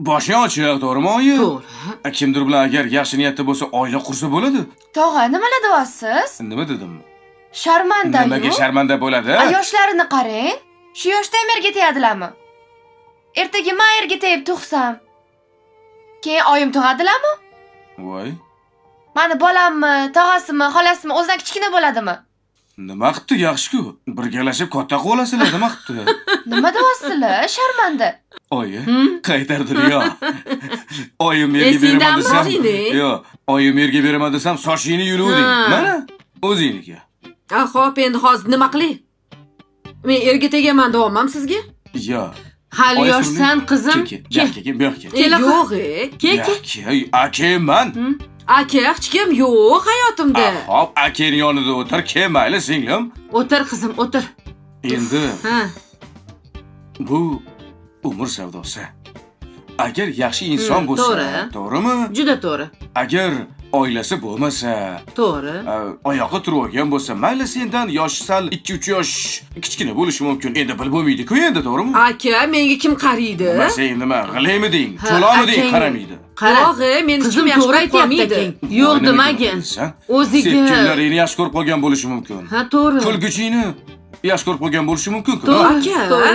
Boshing ochiq, to'g'rimi, oyi? To'g'ri. Kimdir bilan agar yaxshi niyatda bo'lsa, oila qursa bo'ladi. Tog'a, nimalar deyapsiz? Nima dedim? Sharmanda-yu. Nimaga sharmanda bo'ladi? Yoshlarini qarang. Shu yoshda ham erga tegadilarmi? Ertaga men erga tegib tug'sam, keyin oyim tug'adilarmi? Voy, Mani bolammi, tog'asimi, xolasimi o'zidan kichkina bo'ladimi? nima qilibdi yaxshi-ku? Birgalashib katta qilib olasizlar, nima qilibdi? Nima deyapsizlar? Sharmanda. Oyi, qaytardi yo. Oyim yerga Esingdan beraman desam. boring-da. Yo, oyim yerga beraman desam, sochingni yuluvding. Ha. Mana, o'zingniki. Xo'p, endi hozir nima qilay? Men erga tegaman deyapman sizga? Yo. Hali Oy, yoshsan, qizim. Kel, kel, bu yoqqa. Yo'q, kel. Akaman. Aka, hech kim yo'q hayotimda. Hop, akaning yonida o'tir, kel mayli singlim. O'tir qizim, o'tir. Endi Ha. bu umr savdosi. Agar yaxshi inson bo'lsa, to'g'ri. to'g'rimi? Juda to'g'ri. Agar oilasi bo'lmasa, To'g'ri. oyoqqa turib olgan bo'lsa, mayli sendan yosh sal 2-3 yosh kichkina bo'lishi mumkin. Endi bilib bo'lmaydi-ku endi, to'g'rimi? Aka, menga kim qaraydi? Sen nima, g'ilaymiding? Ha, Cho'lomiding akang- qaramaydi. Yo'q, meni Qizim kim yaxshi to'g'ri ko'rib aytyapti qolmaydi. akang. Yo'q Nima demagin. deyapsan? O'ziga. Sepkillaringni yaxshi ko'rib qolgan bo'lishi mumkin. Ha, to'g'ri. Kulguchingni yaxshi ko'rib qolgan bo'lishi mumkin-ku. To'g'ri. Aka, To'g'ri.